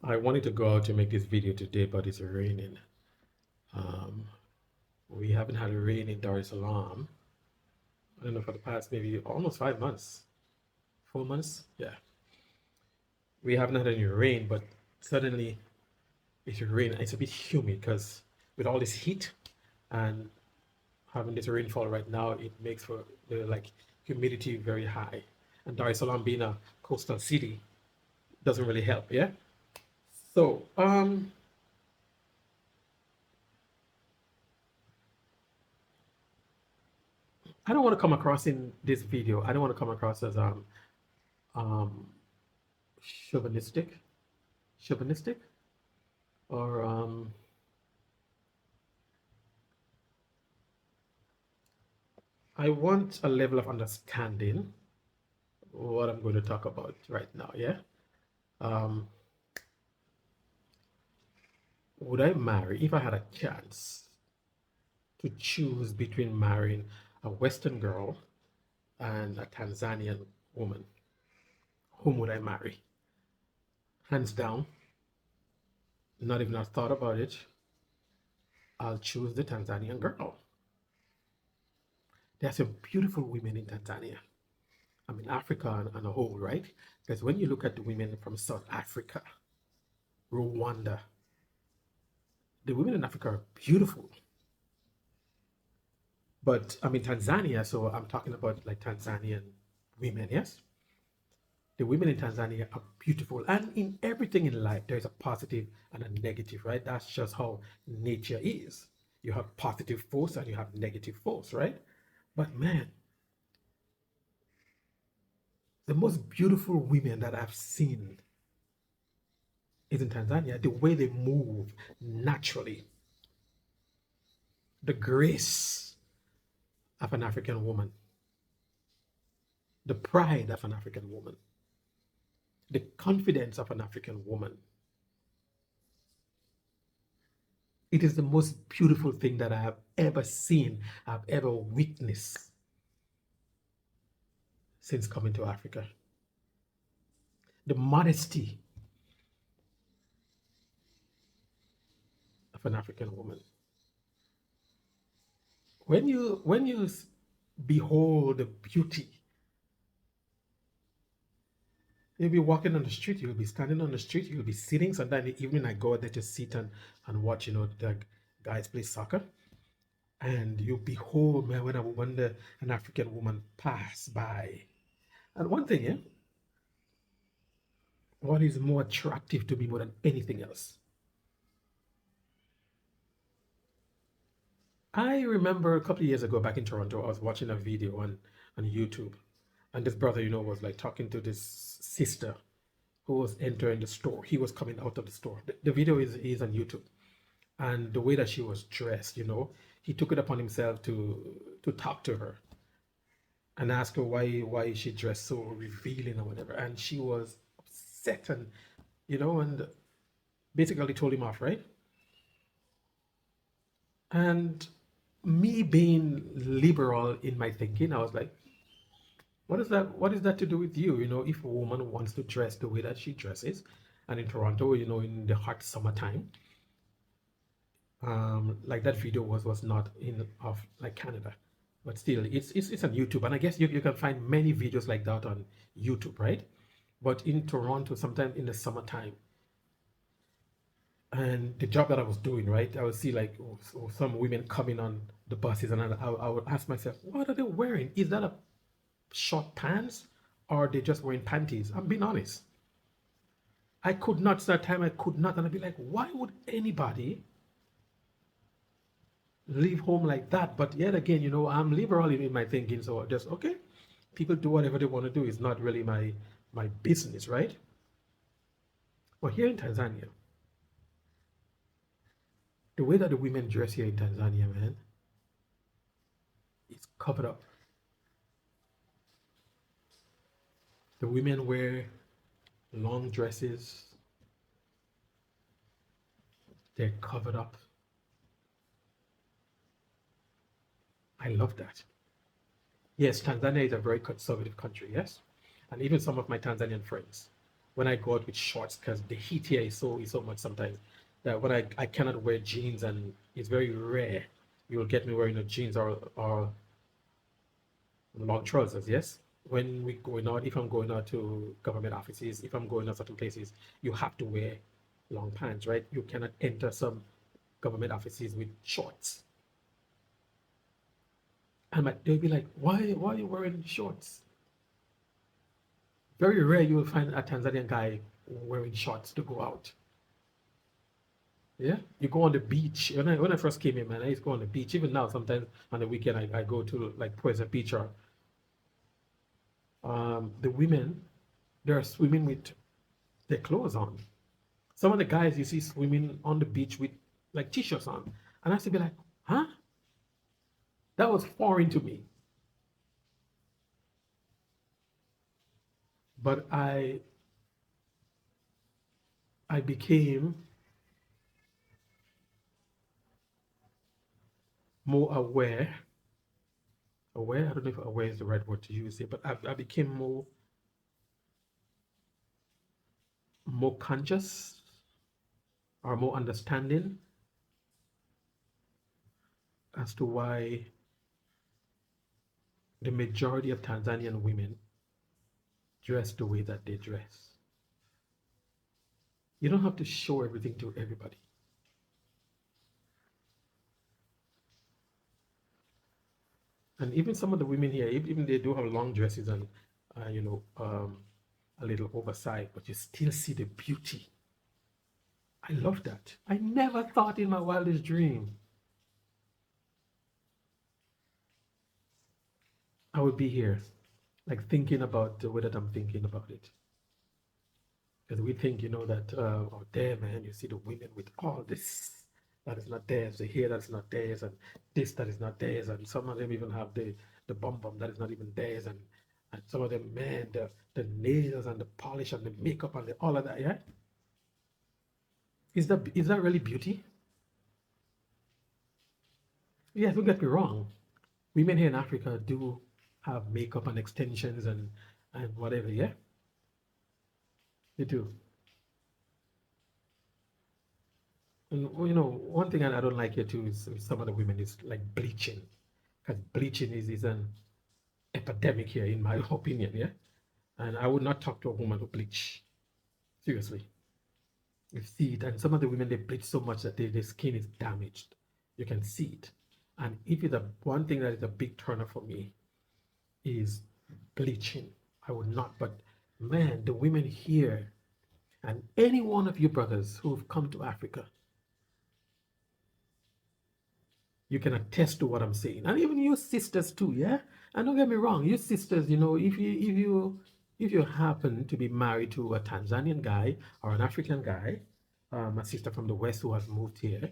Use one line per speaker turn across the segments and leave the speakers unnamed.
I wanted to go out to make this video today, but it's raining. Um, we haven't had rain in Dar es Salaam. I don't know, for the past maybe almost 5 months, 4 months. Yeah, we haven't had any rain, but suddenly it's rain. It's a bit humid because with all this heat and having this rainfall right now, it makes for the humidity very high. And Dar es Salaam being a coastal city doesn't really help. Yeah. So I don't want to come across in this video. I don't want to come across as um chauvinistic, chauvinistic, or I want a level of understanding what I'm going to talk about right now. Yeah. Um, would I marry if I had a chance to choose between marrying a Western girl and a Tanzanian woman? Whom would I marry? Hands down, not even a thought about it. I'll choose the Tanzanian girl. There are some beautiful women in Tanzania. I mean, Africa on a whole, right? Because when you look at the women from South Africa, Rwanda, the women in Africa are beautiful. But I'm in Tanzania, so I'm talking about like Tanzanian women, yes? The women in Tanzania are beautiful. And in everything in life, there's a positive and a negative, right? That's just how nature is. You have positive force and you have negative force, right? But man, the most beautiful women that I've seen is in Tanzania, the way they move naturally, the grace of an African woman, the pride of an African woman, the confidence of an African woman. It is the most beautiful thing that I have ever seen, I've ever witnessed since coming to Africa. The modesty of an African woman. When you behold the beauty, you'll be walking on the street, you'll be standing on the street, you'll be sitting. Sometimes in the evening I go out there to sit and watch, the guys play soccer. And you behold, man, when an African woman pass by. And one thing, yeah, what is more attractive to me more than anything else? I remember a couple of years ago back in Toronto, I was watching a video on YouTube, and this brother, was like talking to this sister who was entering the store. He was coming out of the store. The video is on YouTube, and the way that she was dressed, he took it upon himself to talk to her and ask her why she dressed so revealing or whatever, and she was upset and basically told him off, right? And me being liberal in my thinking, I was like, what is that to do with you? If a woman wants to dress the way that she dresses, and in Toronto, in the hot summertime, like that video was not in of like Canada, but still it's on YouTube, and I guess you can find many videos like that on YouTube, right? But in Toronto, sometime in the summertime, and the job that I was doing, right, I would see like some women coming on the buses, and I would ask myself, what are they wearing? Is that a short pants, or are they just wearing panties? I'm being honest. I could not, that time I could not, and I'd be like, why would anybody leave home like that? But yet again, I'm liberal in my thinking, so just okay, people do whatever they want to do. It's not really my business, right? But here in Tanzania, the way that the women dress here in Tanzania, man, it's covered up. The women wear long dresses, they're covered up. I love that. Yes, Tanzania is a very conservative country, yes? And even some of my Tanzanian friends, when I go out with shorts because the heat here is so much sometimes that when I cannot wear jeans, and it's very rare you'll get me wearing a jeans or long trousers, yes? When we going out, if I'm going out to government offices, if I'm going out certain places, you have to wear long pants, right? You cannot enter some government offices with shorts. And they'll be like, why are you wearing shorts? Very rare you will find a Tanzanian guy wearing shorts to go out. Yeah, you go on the beach. When I first came here, man, I used to go on the beach. Even now, sometimes on the weekend, I go to like Puerto Beach or the women, they're swimming with their clothes on. Some of the guys you see swimming on the beach with like t-shirts on, and I used to be like, huh? That was foreign to me. But I became more aware. Aware, I don't know if aware is the right word to use here, but I became more conscious or more understanding as to why the majority of Tanzanian women dress the way that they dress. You don't have to show everything to everybody. And even some of the women here, even they do have long dresses and, a little oversized, but you still see the beauty. I love that. I never thought in my wildest dream I would be here, like thinking about the way that I'm thinking about it. Because we think, that out there, man, you see the women with all this that is not theirs, the hair that's not theirs, and this that is not theirs, and some of them even have the bum that is not even theirs, and some of them, man, the nails and the polish and the makeup and all of that, yeah. Is that really beauty? Yes, don't get me wrong. Women here in Africa do have makeup and extensions and whatever, yeah, they do. And one thing I don't like here too is some of the women is like bleaching, because bleaching is an epidemic here, in my opinion. Yeah, and I would not talk to a woman who bleach. Seriously, you see it, and some of the women they bleach so much that their skin is damaged. You can see it, and if it's a one thing that is a big turner for me is bleaching. I would not, but man, the women here, and any one of you brothers who've come to Africa, you can attest to what I'm saying, and even you sisters too, yeah. And don't get me wrong, you sisters, if you happen to be married to a Tanzanian guy or an African guy, a sister from the West who has moved here,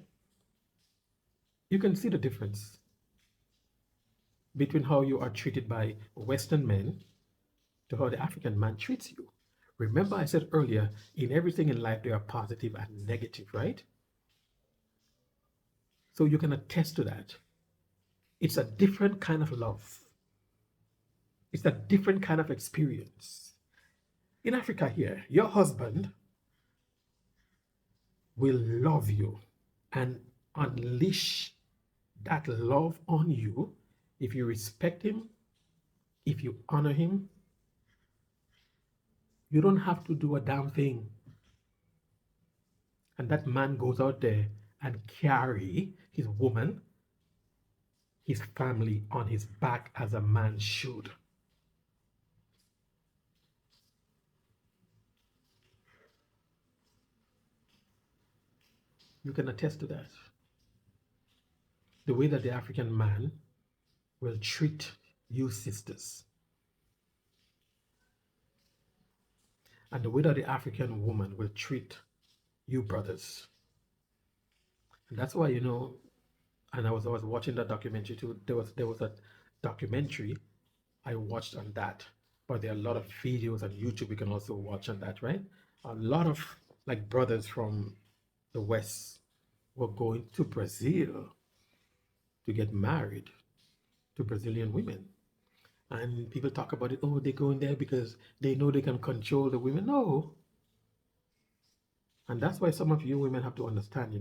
you can see the difference between how you are treated by Western men to how the African man treats you. Remember, I said earlier, in everything in life, there are positive and negative, right? So you can attest to that. It's a different kind of love. It's a different kind of experience. In Africa here, your husband will love you and unleash that love on you if you respect him, if you honor him. You don't have to do a damn thing. And that man goes out there and carry his woman, his family on his back as a man should. You can attest to that. The way that the African man will treat you sisters, and the way that the African woman will treat you brothers. And that's why, and I was watching that documentary too. There was a documentary I watched on that, but there are a lot of videos on YouTube you can also watch on that, right? A lot of like brothers from the West were going to Brazil to get married to Brazilian women. And people talk about it, oh, they go in there because they know they can control the women. No, And that's why some of you women have to understand,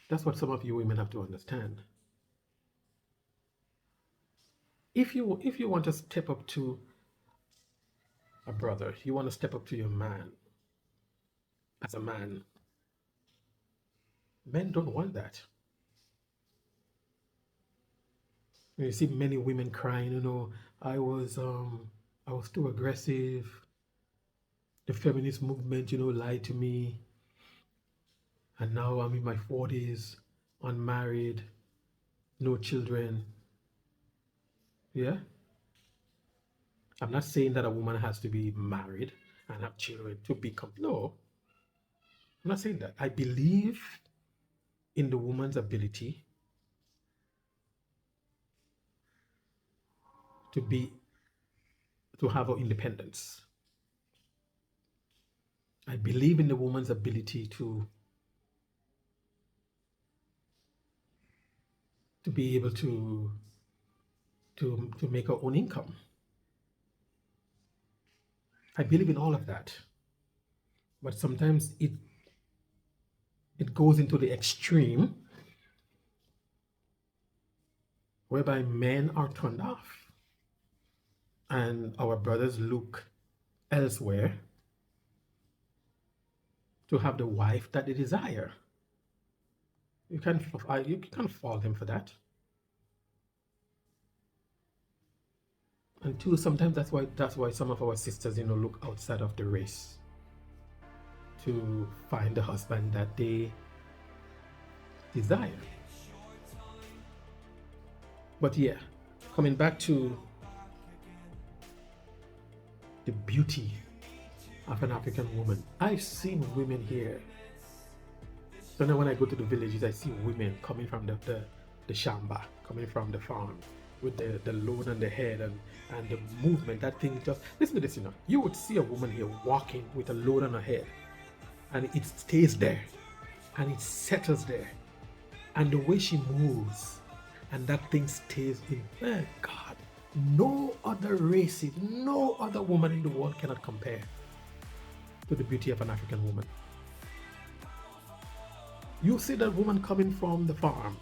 That's what some of you women have to understand. If you want to step up to a brother, you want to step up to your man as a man, men don't want that. You see many women crying, I was I was too aggressive. The feminist movement, lied to me, and now I'm in my 40s, unmarried, no children. Yeah? I'm not saying that a woman has to be married and have children to become. No, I'm not saying that. I believe in the woman's ability to be to have her independence. I believe in the woman's ability to be able to make her own income. I believe in all of that. But sometimes it goes into the extreme whereby men are turned off and our brothers look elsewhere to have the wife that they desire. You can't fault them for that. And two, sometimes that's why some of our sisters, look outside of the race to find the husband that they desire. But yeah, coming back to the beauty of an African woman, I've seen women here. So now when I go to the villages, I see women coming from the shamba, coming from the farm with the load on the head and the movement. That thing just, listen to this, you would see a woman here walking with a load on her head and it stays there and it settles there. And the way she moves and that thing stays in, God, no other race, no other woman in the world cannot compare to the beauty of an African woman. You see that woman coming from the farm,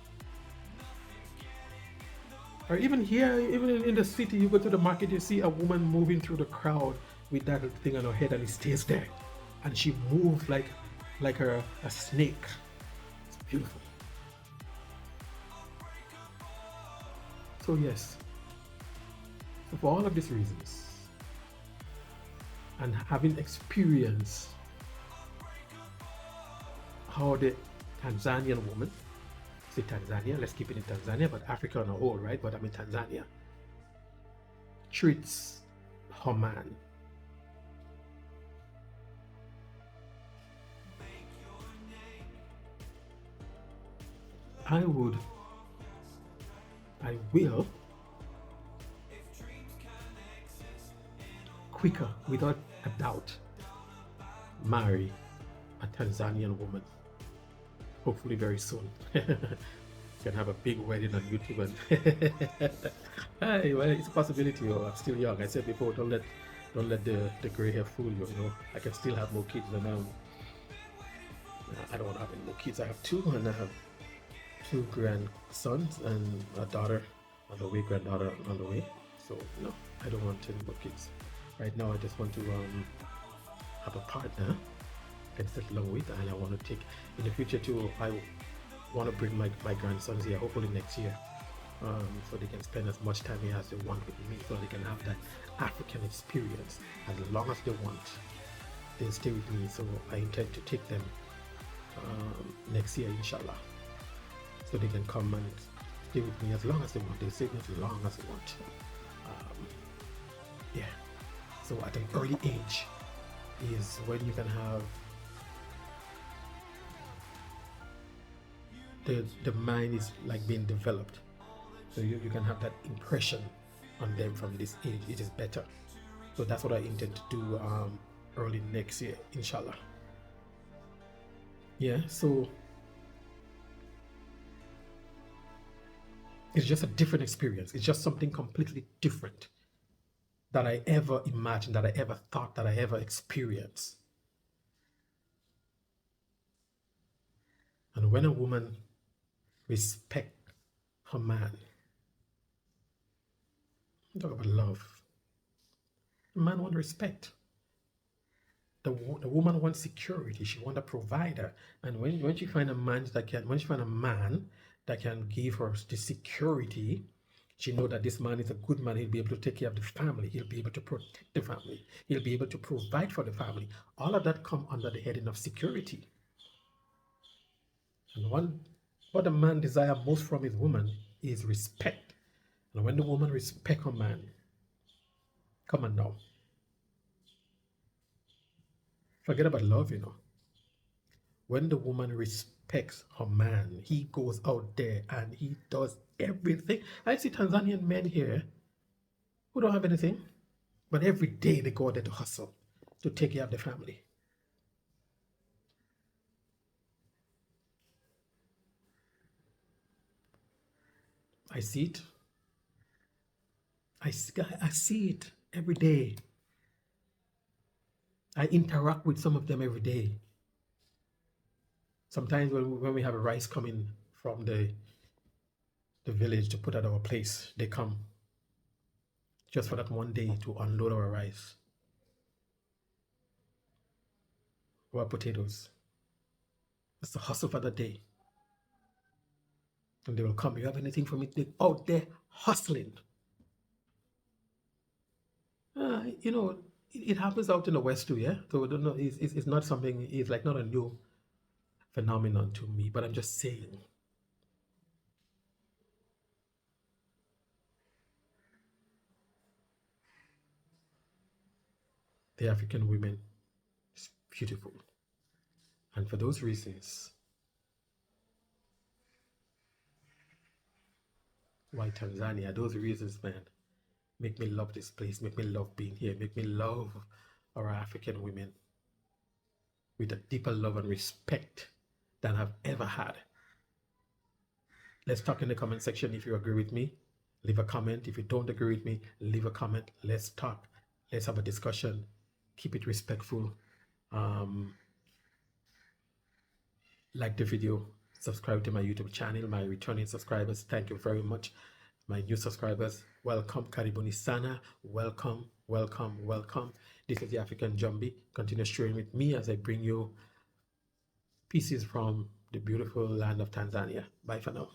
or even here, even in the city, you go to the market, you see a woman moving through the crowd with that thing on her head and it stays there. And she moves like a snake. It's beautiful. So yes, so for all of these reasons, and having experienced how the Tanzanian woman, say Tanzania, let's keep it in Tanzania, but Africa on a whole, right? But I mean Tanzania, treats her man. I will, quicker, without a doubt, marry a Tanzanian woman. Hopefully very soon. Can have a big wedding on YouTube and hey, well, it's a possibility. I'm still young. I said before, don't let the gray hair fool you. I can still have more kids than I don't want to have any more kids. I have two, and I have two grandsons and a daughter on the way, granddaughter on the way. So no, I don't want any more kids. Right now, I just want to have a partner I can settle along with, and I want to take in the future too. I want to bring my grandsons here, hopefully next year, so they can spend as much time here as they want with me, so they can have that African experience as long as they want. They stay with me, so I intend to take them next year, inshallah, so they can come and stay with me as long as they want. They stay with me as long as they want. Yeah. So at an early age is when you can have the mind is like being developed, so you can have that impression on them from this age. It is better. So that's what I intend to do early next year, inshallah. Yeah, so it's just a different experience. It's just something completely different. that I ever imagined, that I ever thought, that I ever experienced. And when a woman respects her man, talk about love. A man wants respect. The woman wants security. She wants a provider. And when she find a man that can, when she find a man that can give her the security, she know that this man is a good man. He'll be able to take care of the family. He'll be able to protect the family. He'll be able to provide for the family. All of that come under the heading of security. And what a man desires most from his woman is respect. And when the woman respect her man, come on now, forget about love, you know. When the woman respects her man, he goes out there and he does everything. I see Tanzanian men here who don't have anything, but every day they go out there to hustle, to take care of the family. I see it. I see it every day. I interact with some of them every day. Sometimes when we have a rice coming from the village to put at our place, they come just for that one day to unload our rice, our potatoes. That's the hustle for that day. And they will come. You have anything for me? They're out there hustling. You know, it happens out in the West too, yeah? So I don't know, it's not something, it's like not a new phenomenon to me, but I'm just saying. The African women is beautiful. And for those reasons, why Tanzania, those reasons, man, make me love this place, make me love being here, make me love our African women with a deeper love and respect than I've ever had. Let's talk in the comment section if you agree with me. Leave a comment. If you don't agree with me, leave a comment. Let's talk. Let's have a discussion. Keep it respectful. Like the video. Subscribe to my YouTube channel. My returning subscribers, thank you very much. My new subscribers, welcome. Karibuni sana. Welcome, welcome, welcome. This is the African Jumbie. Continue sharing with me as I bring you pieces from the beautiful land of Tanzania. Bye for now.